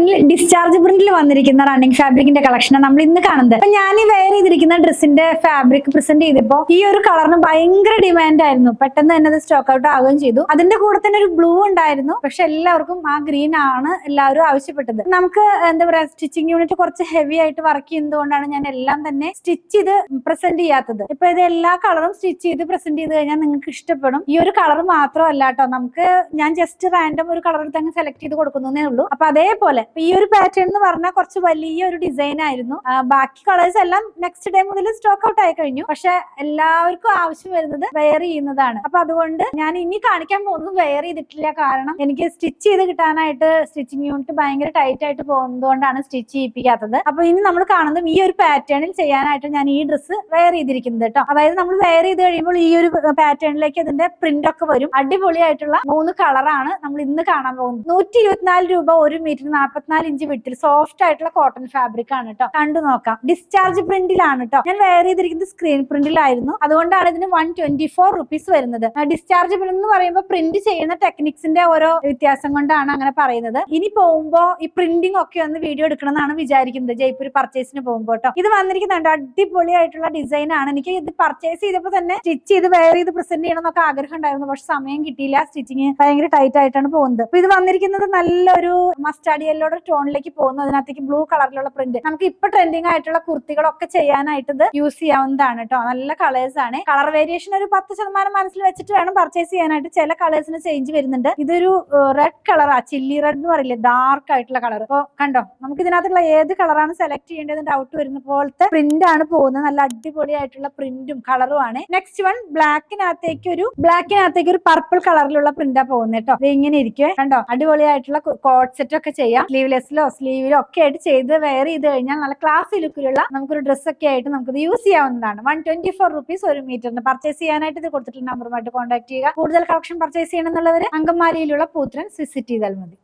പാറ്റേണിൽ ഡിസ്ചാർജ് പ്രിന്റിൽ വന്നിരിക്കുന്ന റണ്ണിങ് ഫാബ്രിക്കിന്റെ കളക്ഷനാണ് നമ്മൾ ഇന്ന് കാണുന്നത്. അപ്പൊ ഞാൻ ഈ വെയർ ചെയ്തിരിക്കുന്ന ഡ്രസ്സിന്റെ ഫാബ്രിക് പ്രസന്റ് ചെയ്തപ്പോ ഈ ഒരു കളറിന് ഭയങ്കര ഡിമാൻഡ് ആയിരുന്നു. പെട്ടെന്ന് തന്നെ അത് സ്റ്റോക്ക് ഔട്ട് ആവുകയും ചെയ്തു. അതിന്റെ കൂടെ തന്നെ ഒരു ബ്ലൂ ഉണ്ടായിരുന്നു. പക്ഷെ എല്ലാവർക്കും ആ ഗ്രീൻ ആണ് എല്ലാവരും ആവശ്യപ്പെട്ടത്. നമുക്ക് എന്താ പറയാ, സ്റ്റിച്ചിങ് യൂണിറ്റ് കുറച്ച് ഹെവി ആയിട്ട് വർക്ക് ചെയ്യുന്നതുകൊണ്ടാണ് ഞാൻ എല്ലാം തന്നെ സ്റ്റിച്ച് ചെയ്ത് പ്രസന്റ് ചെയ്യാത്തത്. ഇപ്പൊ ഇത് എല്ലാ കളറും സ്റ്റിച്ച് ചെയ്ത് പ്രസന്റ് ചെയ്ത് കഴിഞ്ഞാൽ നിങ്ങൾക്ക് ഇഷ്ടപ്പെടും. ഈ ഒരു കളർ മാത്രമല്ല കേട്ടോ, നമുക്ക് ഞാൻ ജസ്റ്റ് റാൻഡം ഒരു കളർ എടുത്ത് അങ്ങ് സെലക്ട് ചെയ്ത് കൊടുക്കുന്നേ ഉള്ളൂ. അപ്പൊ അതേപോലെ ഈ ഒരു പാറ്റേൺ എന്ന് പറഞ്ഞാൽ കുറച്ച് വലിയ ഒരു ഡിസൈൻ ആയിരുന്നു. ബാക്കി കളേഴ്സ് എല്ലാം നെക്സ്റ്റ് ഡേ മുതൽ സ്റ്റോക്ക് ഔട്ട് ആയി കഴിഞ്ഞു. പക്ഷെ എല്ലാവർക്കും ആവശ്യം വരുന്നത് വെയർ ചെയ്യുന്നതാണ്. അപ്പൊ അതുകൊണ്ട് ഞാൻ ഇനി കാണിക്കാൻ പോകുന്നത് വെയർ ചെയ്തിട്ടില്ല. കാരണം എനിക്ക് സ്റ്റിച്ച് ചെയ്ത് കിട്ടാനായിട്ട് സ്റ്റിച്ചിങ് യൂണിറ്റ് ഭയങ്കര ടൈറ്റ് ആയിട്ട് പോകുന്നതുകൊണ്ടാണ് സ്റ്റിച്ച് ചെയ്യിപ്പിക്കാത്തത്. അപ്പൊ ഇനി നമ്മൾ കാണുന്നത് ഈ ഒരു പാറ്റേണിൽ ചെയ്യാനായിട്ട് ഞാൻ ഈ ഡ്രസ്സ് വെയർ ചെയ്തിരിക്കുന്നത് കേട്ടോ. അതായത് നമ്മൾ വെയർ ചെയ്ത് കഴിയുമ്പോൾ ഈ ഒരു പാറ്റേണിലേക്ക് അതിന്റെ പ്രിന്റ് ഒക്കെ വരും. അടിപൊളിയായിട്ടുള്ള 3 കളറാണ് നമ്മൾ ഇന്ന് കാണാൻ പോകുന്നത്. 124 രൂപ 1 മീറ്റർ 44 ഇഞ്ച് വിട്ടിൽ സോഫ്റ്റ് ആയിട്ടുള്ള കോട്ടൺ ഫാബ്രിക് ആണ് കേട്ടോ. കണ്ടു നോക്കാം. ഡിസ്ചാർജ് പ്രിന്റിലാണ് കേട്ടോ. ഞാൻ വെയർ ചെയ്തിരിക്കുന്നത് സ്ക്രീൻ പ്രിന്റിലായിരുന്നു. അതുകൊണ്ടാണ് ഇതിന് 124 റുപ്പീസ് വരുന്നത്. ഡിസ്ചാർജ് പ്രിന്റ് എന്ന് പറയുമ്പോൾ പ്രിന്റ് ചെയ്യുന്ന ടെക്നിക്സിന്റെ ഓരോ വ്യത്യാസം കൊണ്ടാണ് അങ്ങനെ പറയുന്നത്. ഇനി പോകുമ്പോ ഈ പ്രിന്റിംഗ് ഒക്കെ ഒന്ന് വീഡിയോ എടുക്കണം എന്നാണ് വിചാരിക്കുന്നത് ജയ്പൂർ പർച്ചേസിന് പോകുമ്പോൾ കേട്ടോ. ഇത് വന്നിരിക്കുന്നുണ്ട് അടിപൊളിയായിട്ടുള്ള ഡിസൈൻ ആണ്. എനിക്ക് ഇത് പർച്ചേസ് ചെയ്തപ്പോൾ തന്നെ സ്റ്റിച്ച് ചെയ്ത് വെയർ ചെയ്ത് പ്രസന്റ് ചെയ്യണം എന്നൊക്കെ ആഗ്രഹം ഉണ്ടായിരുന്നു. പക്ഷെ സമയം കിട്ടിയില്ല. സ്റ്റിച്ചിങ് ഭയങ്കര ടൈറ്റ് ആയിട്ടാണ് പോകുന്നത്. അപ്പൊ ഇത് വന്നിരിക്കുന്നത് നല്ലൊരു മസ്റ്റാർഡ് യെല്ലോയുടെ ടോണിലേക്ക് പോകുന്നു. അതിനകത്തേക്ക് ബ്ലൂ കളറിലുള്ള പ്രിന്റ്. നമുക്ക് ഇപ്പൊ ട്രെൻഡിങ് ആയിട്ടുള്ള കുർത്തികളൊക്കെ ചെയ്യാനായിട്ട് ഇത് യൂസ് ചെയ്യാവുന്നതാണ് കേട്ടോ. നല്ല കളേഴ്സ് ആണ്. കളർ വേരിയേഷൻ ഒരു 10% മനസ്സിൽ വെച്ചിട്ട് വേണം പർച്ചേസ് ചെയ്യാനായിട്ട്. ചില കളേഴ്സിന് ചേഞ്ച് വരുന്നുണ്ട്. ഇതൊരു റെഡ് കളറാ, ചില്ലി റെഡ് എന്ന് പറയില്ലേ, ഡാർക്ക് ആയിട്ടുള്ള കളർ. അപ്പൊ കണ്ടോ, നമുക്ക് ഇതിനകത്തുള്ള ഏത് കളറാണ് സെലക്ട് ചെയ്യേണ്ടത് ഡൗട്ട് വരുന്ന പോലത്തെ പ്രിന്റ് ആണ് പോകുന്നത്. നല്ല അടിപൊളിയായിട്ടുള്ള പ്രിന്റും കളറും ആണ്. നെക്സ്റ്റ് വൺ ബ്ലാക്കിനകത്തേക്ക് ഒരു പർപ്പിൾ കളറിലുള്ള പ്രിന്റാ പോകുന്നത് കേട്ടോ. ഇത് ഇങ്ങനെ ഇരിക്കുവേ, കണ്ടോ. അടിപൊളിയായിട്ടുള്ള കോട്ട് സെറ്റ് ഒക്കെ ചെയ്യാം. സ്ലീവ്ലെസ്സിലോ സ്ലീവിലോ ഒക്കെ ആയിട്ട് ചെയ്ത് വെയർ ചെയ്ത് കഴിഞ്ഞാൽ നല്ല ക്ലാസി ലുക്കിലുള്ള നമുക്കൊരു ഡ്രസ് ഒക്കെ ആയിട്ട് നമുക്ക് യൂസ് ചെയ്യാവുന്നതാണ്. 124 റുപ്പീസ് 1 മീറ്ററിന്. പർച്ചേസ് ചെയ്യാനായിട്ട് ഇത് കൊടുത്തിട്ടുള്ള നമ്പറുമായിട്ട് കോൺടാക്ട് ചെയ്യുക. കൂടുതൽ കളക്ഷൻ പർച്ചേസ് ചെയ്യണമെന്നുള്ളവർ അങ്കമാലിയിലുള്ള പൂത്രൻ വിസിറ്റ് ചെയ്താൽ മതി.